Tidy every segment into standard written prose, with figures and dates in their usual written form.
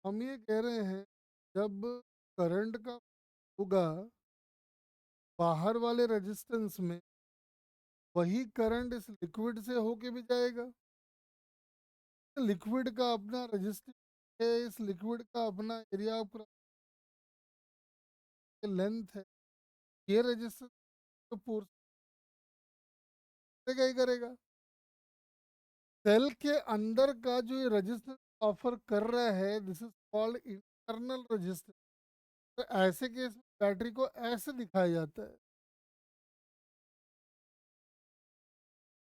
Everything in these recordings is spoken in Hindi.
हम ये कह रहे हैं जब करंट का होगा बाहर वाले रेजिस्टेंस में, वही करंट इस लिक्विड से होके भी जाएगा। लिक्विड का अपना रेजिस्टेंस है, इस लिक्विड का अपना एरिया ऑफ लेंथ है। ये रेजिस्टेंस तो पोर्स करेगा ही करेगा। सेल के अंदर का जो ये रेजिस्टेंस ऑफर कर रहा है, this is called internal resistance. तो ऐसे केस में बैटरी को ऐसे दिखाया जाता है।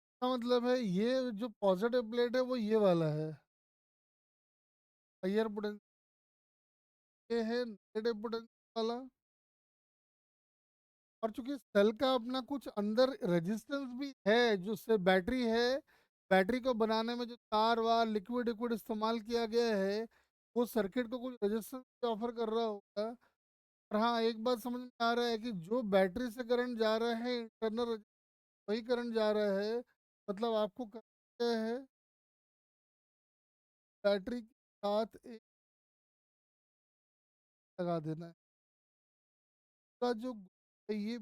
इसका मतलब है ये जो पॉजिटिव प्लेट है वो ये वाला है, हायर पोटेंशियल। ये है नेगेटिव पोटेंशियल वाला। और चूंकि सेल का अपना कुछ अंदर रेजिस्टेंस भी है, जो से बैटरी है, बैटरी को बनाने में जो तार वार लिक्विड लिक्विड इस्तेमाल किया गया है, वो सर्किट को कुछ रेजिस्टेंस ऑफर कर रहा होगा। और हाँ, एक बात समझ में आ रहा है कि जो बैटरी से करंट जा रहा है इंटरनल, वही करंट जा रहा है। मतलब आपको करंट क्या है, बैटरी के साथ एक लगा देना है। का जो ये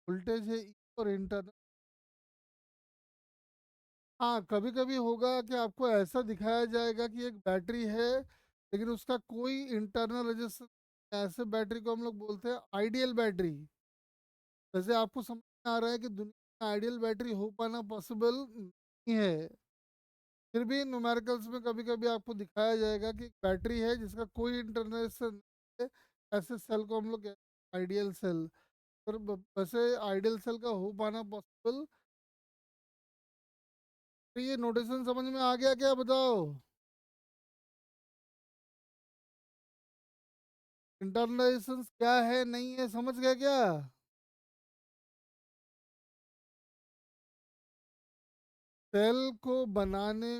वोल्टेज है और इंटरनल। हाँ, कभी कभी होगा कि आपको ऐसा दिखाया जाएगा कि एक बैटरी है, लेकिन उसका कोई इंटरनल रेजिस्टेंस। ऐसे बैटरी को हम लोग बोलते हैं आइडियल बैटरी। वैसे आपको समझ में आ रहा है कि दुनिया में आइडियल बैटरी हो पाना पॉसिबल नहीं है। फिर भी न्यूमेरिकल्स में कभी कभी आपको दिखाया जाएगा कि एक बैटरी है जिसका कोई इंटरनल है। ऐसे सेल को हम लोग आइडियल सेल। पर वैसे आइडियल सेल का हो पाना पॉसिबल। तो ये नोटेशन समझ में आ गया क्या, बताओ? इंटरनलाइजेशन क्या है, नहीं है, समझ गया क्या? सेल को बनाने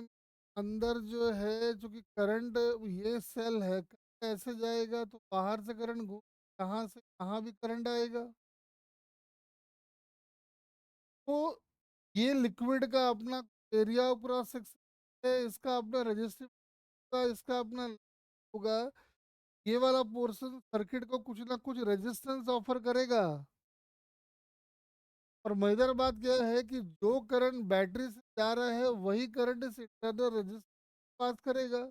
अंदर जो है, चूंकि करंट, ये सेल है, कैसे जाएगा? तो बाहर से करंट घूम, कहाँ से कहाँ भी करंट आएगा। तो ये लिक्विड का अपना एरिया ऑफ क्रॉस सेक्शन है, इसका अपना रजिस्टिव का, इसका अपना होगा। ये वाला पोर्शन सर्किट को कुछ ना कुछ रेजिस्टेंस ऑफर करेगा। और मजेदार बात क्या है कि जो करंट बैटरी से जा रहा है वही करंट इस इंटरनल रेजिस्टेंस पास करेगा।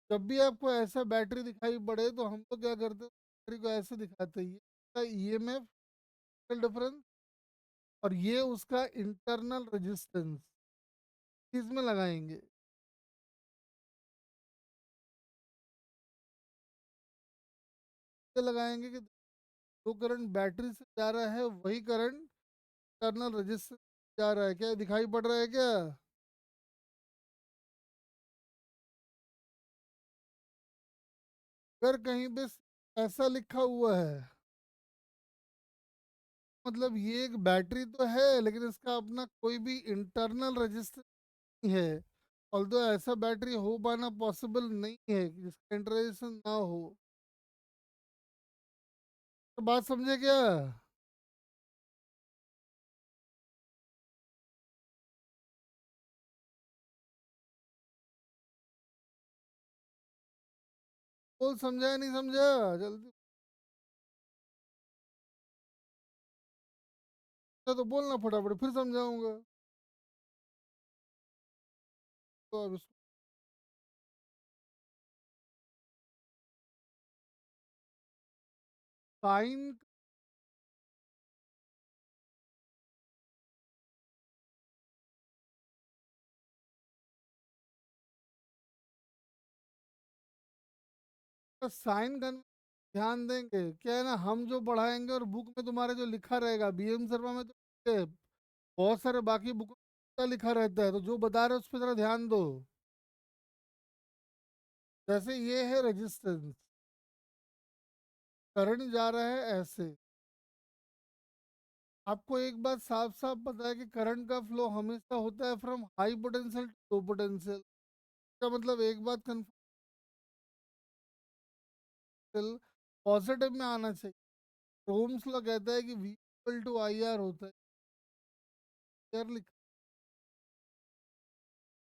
जब भी आपको ऐसा बैटरी दिखाई पड़े तो हम तो क्या करते हैं, बैटरी को ऐसे दिखाते हैं, ये ईएमएफ डिफरेंस और ये उसका इंटरनल रेजिस्टेंस इसमें लगाएंगे। ये लगाएंगे कि जो करंट बैटरी से जा रहा है वही करंट इंटरनल रेजिस्टेंस जा रहा है। क्या दिखाई पड़ रहा है क्या? अगर कहीं पे ऐसा लिखा हुआ है, मतलब ये एक बैटरी तो है लेकिन इसका अपना कोई भी इंटरनल रेजिस्टेंस नहीं है। ऑल्दो ऐसा बैटरी हो पाना पॉसिबल नहीं है कि जिसका इंटरेक्शन ना हो। तो बात समझे क्या? बोल, समझा या नहीं समझा? जल्दी तो बोलना फटाफट, फिर समझाऊंगा। तो अब इसको साइन का साइन का ध्यान देंगे क्या है ना, हम जो पढ़ाएंगे और बुक में तुम्हारे जो लिखा रहेगा, बीएम शर्मा में तो बहुत सारे बाकी बुक में लिखा रहता है, तो जो बता रहे हैं उस पर जरा ध्यान दो। जैसे ये है रेजिस्टेंस, करंट जा रहा है ऐसे। आपको एक बात साफ साफ पता है कि करंट का फ्लो हमेशा होता है from high potential to low potential. का मतलब एक बात कंफर्टेबल पॉजिटिव में आना चाहिए। ओम्स लॉ कहता है कि V equal to I R होता है। आर लिखा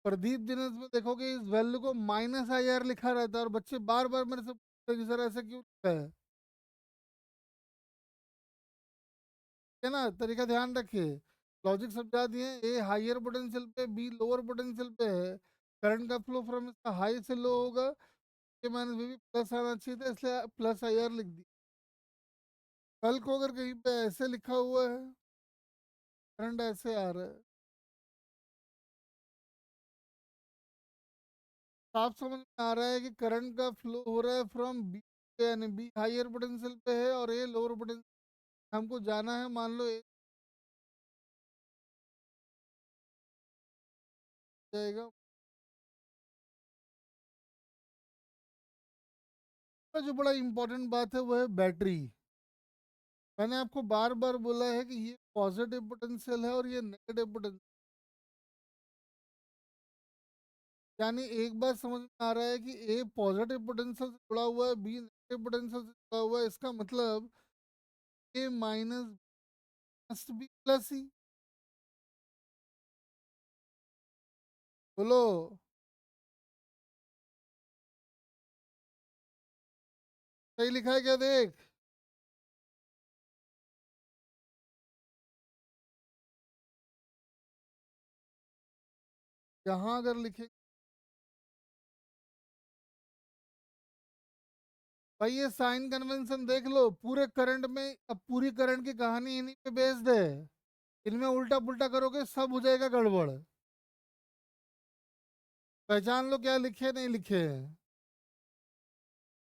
प्रदीप दिनेश में देखोगे इस वैल्यू को -IR लिखा रहता है और बच्चे बार बार मेरे से पूछते हैं कि सर ऐसा क्यों लिखा है। है ना, तरीका ध्यान रखिए। लॉजिक समझा दिए, ए हाइयर पोटेंशियल पे, बी लोअर पोटेंशियल पे है। करंट का फ्लो फ्रॉम इसका हाई से लो होगा, ए माइनस बी प्लस आना चाहिए था, इसलिए +IR लिख दी। कल को अगर कहीं पे ऐसे लिखा हुआ है, करंट ऐसे आ रहा है, साफ समझ में आ रहा है कि करंट का फ्लो हो रहा है फ्रॉम बी, यानी बी हाइयर पोटेंशियल पे है और ए लोअर पोटेंशियल। हमको जाना है, मान लो ए जाएगा। तो जो बड़ा इंपॉर्टेंट बात है वो है बैटरी। मैंने आपको बार बार बोला है कि ये पॉजिटिव पोटेंशियल है और ये नेगेटिव पोटेंशियल। यानी एक बात समझ में आ रहा है कि ए पॉजिटिव पोटेंशियल से जुड़ा हुआ है, बी नेगेटिव पोटेंशियल से जुड़ा हुआ है, इसका मतलब ए माइनस मस्ट बी प्लस ही। बोलो। सही लिखा है क्या देख। यहाँ अगर लिखे, भाई ये साइन कन्वेंशन देख लो पूरे करंट में, अब पूरी करंट की कहानी इन्हीं पे बेस्ड है। इनमें उल्टा पुल्टा करोगे सब हो जाएगा गड़बड़। पहचान लो क्या लिखे नहीं लिखे हैं।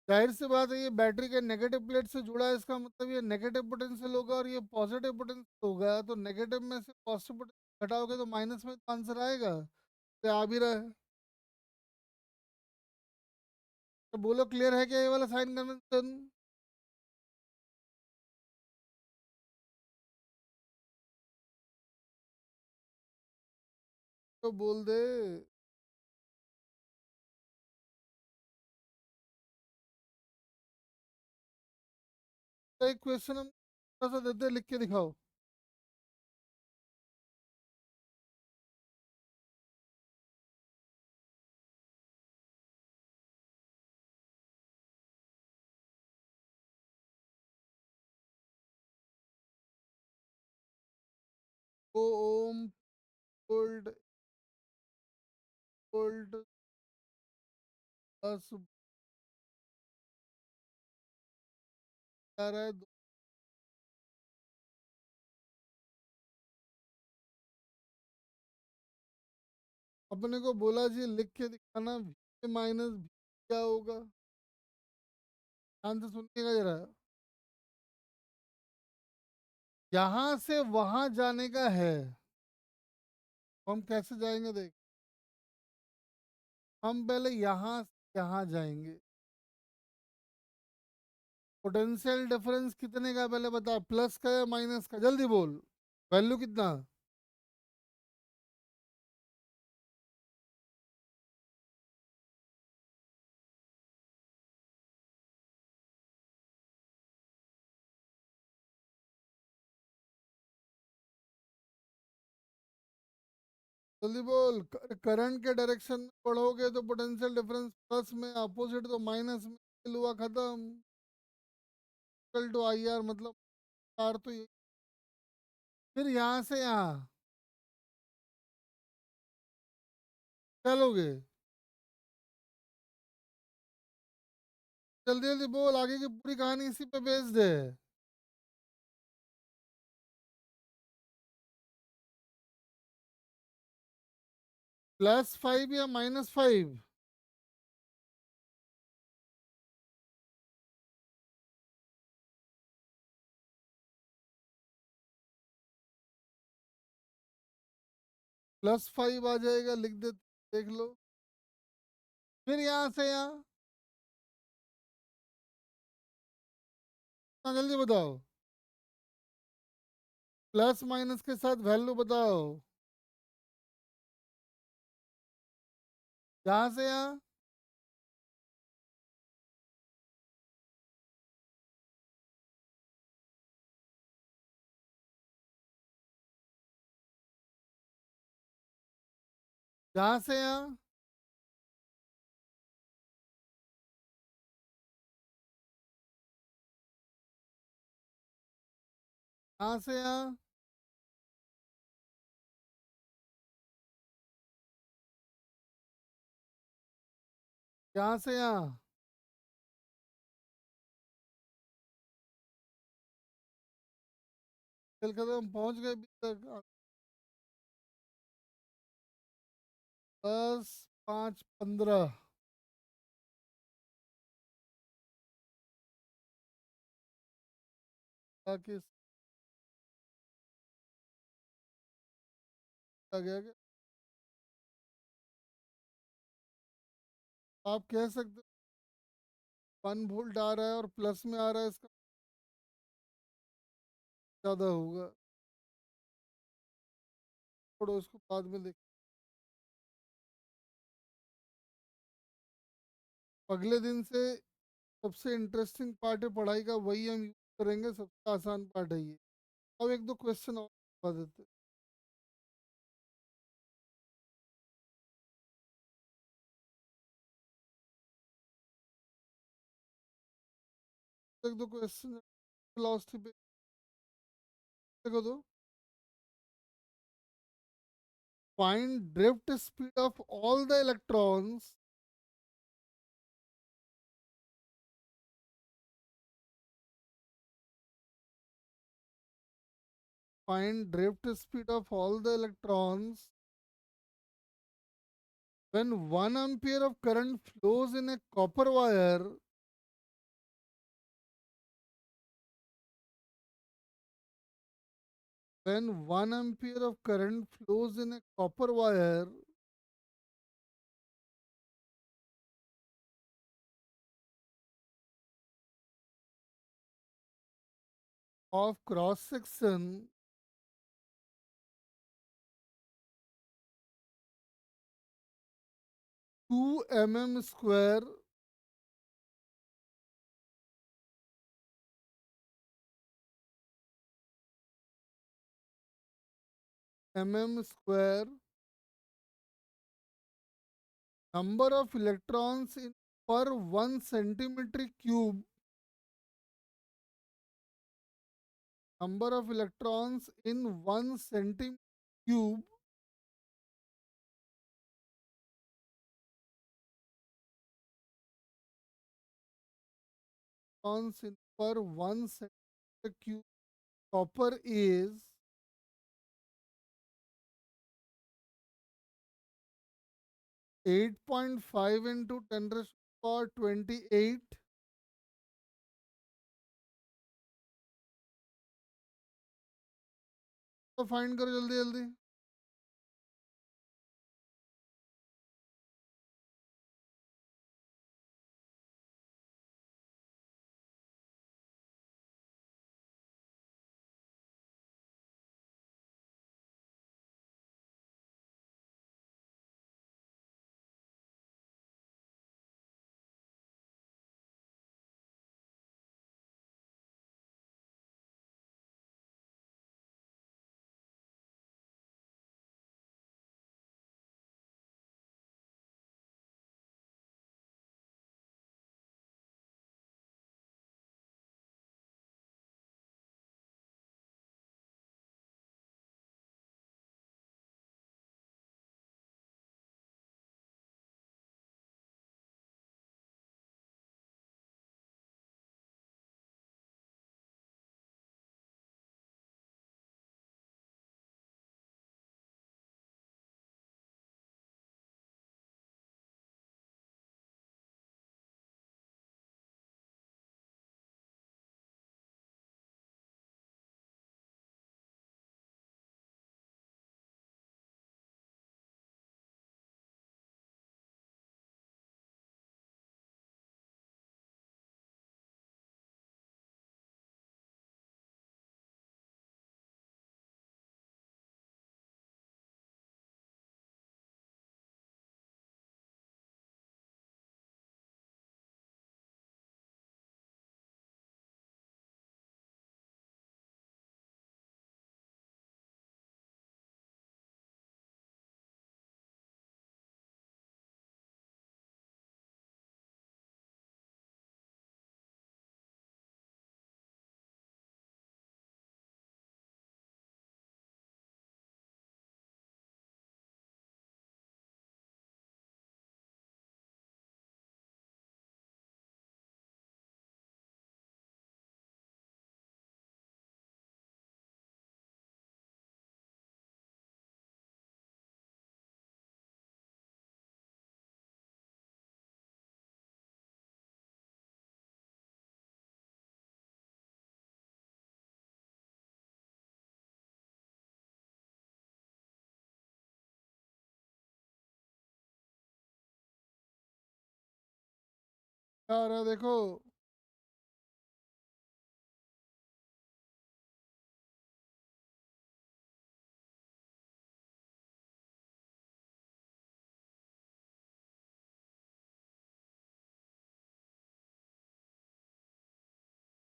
जाहिर सी बात है ये बैटरी के नेगेटिव प्लेट से जुड़ा है, इसका मतलब ये नेगेटिव पोटेंशियल होगा और ये पॉजिटिव पोटेंशियल होगा, तो नेगेटिव में से पॉजिटिव पोटेंशियल घटाओगे तो माइनस में तो आंसर आएगा। तो आ भी रहा है। तो बोलो क्लियर है क्या ये वाला साइन कन्वेंशन। तो बोल दे। तो एक क्वेश्चन हम थोड़ा सा देते हैं, लिख के दिखाओ। ओ ओम गोल्ड गोल्ड प्लस क्या रहा है अपने को बोला जी लिख के दिखाना, v माइनस v क्या होगा। ध्यान से सुनिएगा जरा। यहाँ से वहां जाने का है, तो हम कैसे जाएंगे देख। हम पहले यहाँ से यहाँ जाएंगे। पोटेंशियल डिफरेंस कितने का पहले बता, प्लस का या माइनस का, जल्दी बोल। वैल्यू कितना। जल्दी बोल। करंट के डायरेक्शन में बढ़ोगे तो पोटेंशियल डिफरेंस प्लस में, अपोजिट तो माइनस में, हुआ खत्म। इक्वल टू IR मतलब आर तो ये। फिर यहाँ से यहाँ चलोगे। जल्दी जल्दी बोल, आगे की पूरी कहानी इसी पे बेस्ड है। +5 या -5। +5 आ जाएगा, लिख दे, देख लो। फिर यहाँ से यहाँ, हाँ जल्दी बताओ। प्लस माइनस के साथ वैल्यू बताओ। यहाँ से यहाँ, यहाँ से यहाँ, यहाँ से यहाँ, यहाँ से यहाँ। खेल खत्म, पहुंच गए अभी तक। 10, 5, 15। किस आ गया क्या? आप कह सकते 1 वोल्ट आ रहा है और प्लस में आ रहा है, इसका ज़्यादा होगा। छोड़ो इसको, बाद में देख। अगले दिन से सबसे इंटरेस्टिंग पार्ट है पढ़ाई का, वही हम यूज करेंगे, सबसे आसान पार्ट है ये। अब एक दो क्वेश्चन और बता देते हैं। एक दो क्वेश्चन वेलोसिटी पे देखो तो। Find drift speed of all the electrons find drift speed of all the electrons when 1 ampere of current flows in a copper wire. When 1 ampere of current flows in a copper wire of cross section 2 mm square, number of electrons in per 1 centimeter cube, number of electrons in 1 centimeter cube electrons in per 1 centimeter cube copper is 8.5 into 10 raised to the power 28। तो फाइंड करो जल्दी जल्दी। क्या आ रहा है देखो।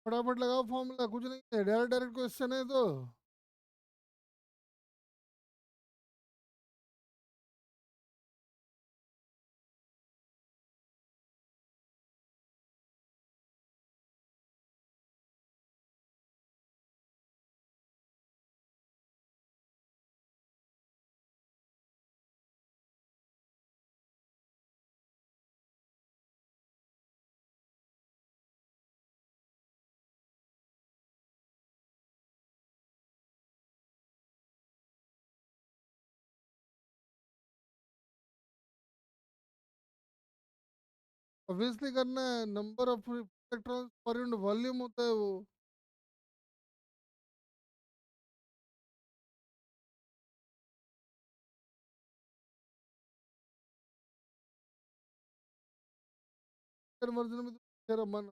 फटाफट लगाओ फॉर्मूला, कुछ नहीं है, डायरेक्ट डायरेक्ट क्वेश्चन है तो। ऑब्वियसली करना है, नंबर ऑफ इलेक्ट्रॉन्स पर यूनिट वॉल्यूम होता है वो। कन्वर्जन में तो तेरा मन।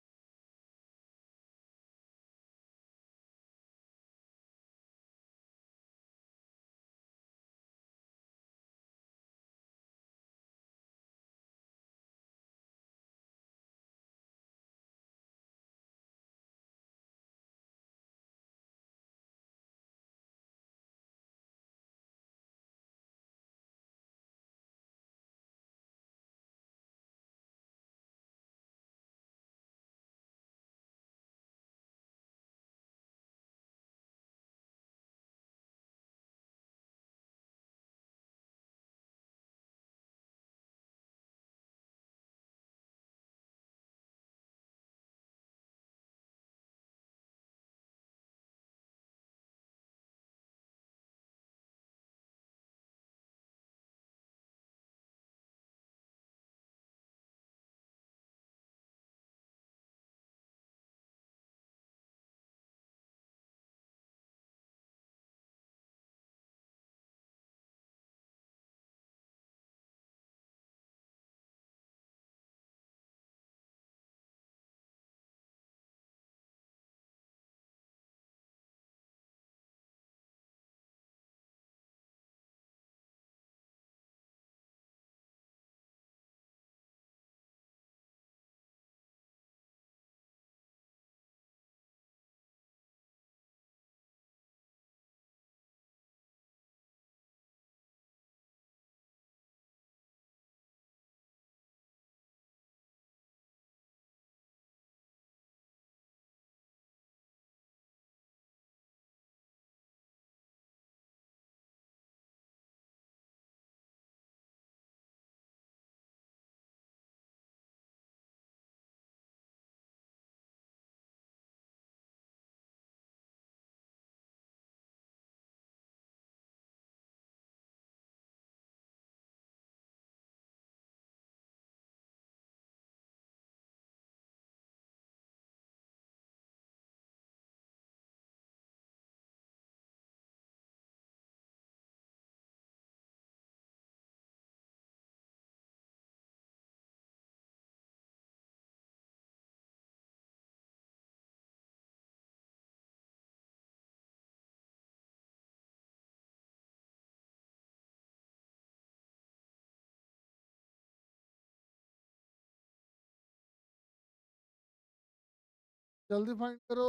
जल्दी फाइंड करो।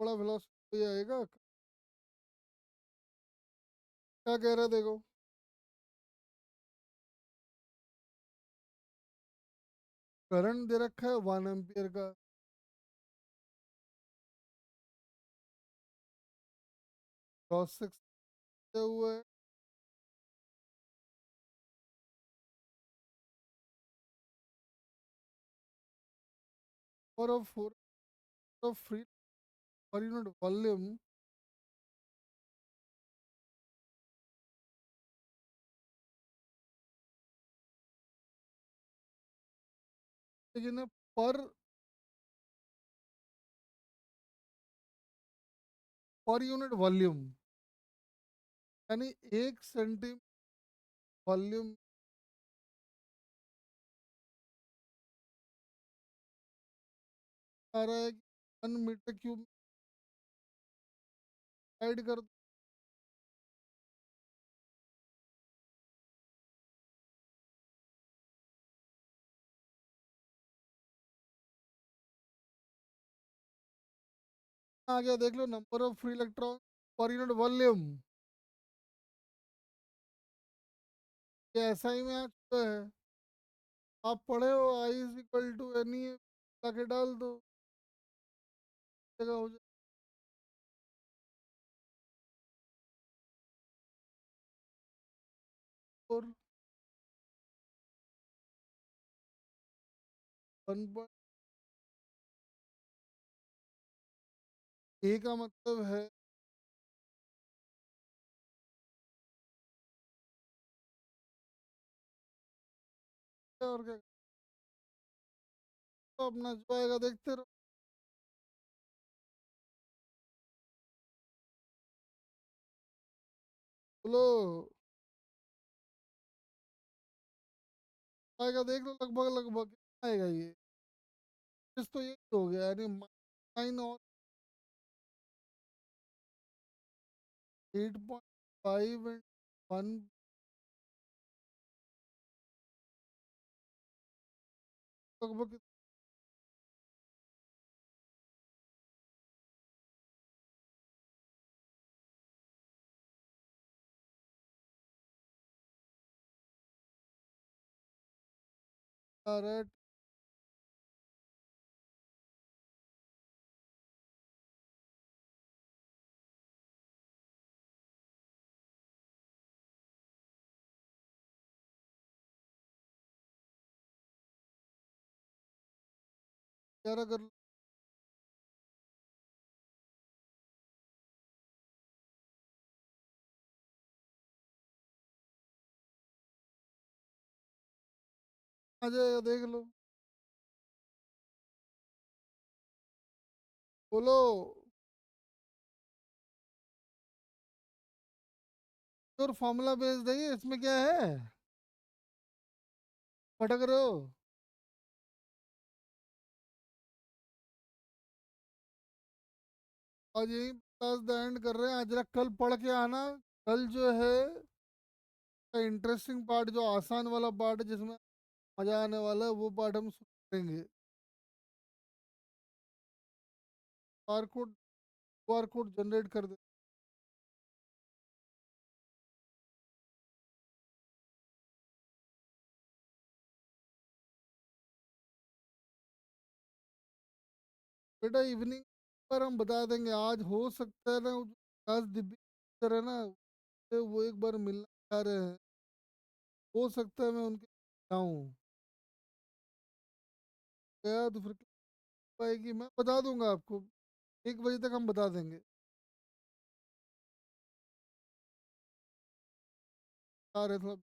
बड़ा वेलोसिटी आएगा। क्या कह रहा है देखो। करंट दे रखा है 1 एम्पियर का। क्रॉस सेक्शन हुआ है। और फोर ऑफ फ्री पर यूनिट वॉल्यूम। लेकिन पर पर यूनिट वॉल्यूम, यानी 1 सेंटीमीटर वॉल्यूम आ रहा है कि 1 मीटर क्यूब ऐड कर दो। आ गया देख लो, number of free electron per unit volume. ये ऐसा ही में आ चुका है। आप पढ़े हो I is equal to any, लाके डाल दो, जगह हो जाए। और 1 ए का मतलब है, और क्या, तो अपना जो आएगा देखते रहो। बोलो, आएगा देख लो, लगभग लगभग कितना आएगा ये। इस तो ये हो गया, यानी 9 और 8.5 एंड 1, लगभग कितना आ रहा है। ग्यारह कर लो। आ जाएगा देख लो। बोलो, और फॉर्मूला भेज देंगे, इसमें क्या है, भटक रहे हो। आज यही क्लास द एंड कर रहे हैं, आज जरा कल पढ़ के आना। कल जो है इंटरेस्टिंग पार्ट, जो आसान वाला पार्ट है जिसमें मजा आने वाला है, वो पार्ट हम शुरू करेंगे। QR code, QR code generate कर दे। बेटा इवनिंग पर हम बता देंगे, आज हो सकता है ना, वो जो आकाश दिव्य सर है ना, वो एक बार मिलना चाह रहे हैं। हो सकता है मैं उनके जाऊँ, गया तो फिर पाएगी, मैं बता दूंगा आपको। 1 बजे तक हम बता देंगे। आ रहे थोड़ा,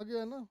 आ गया ना।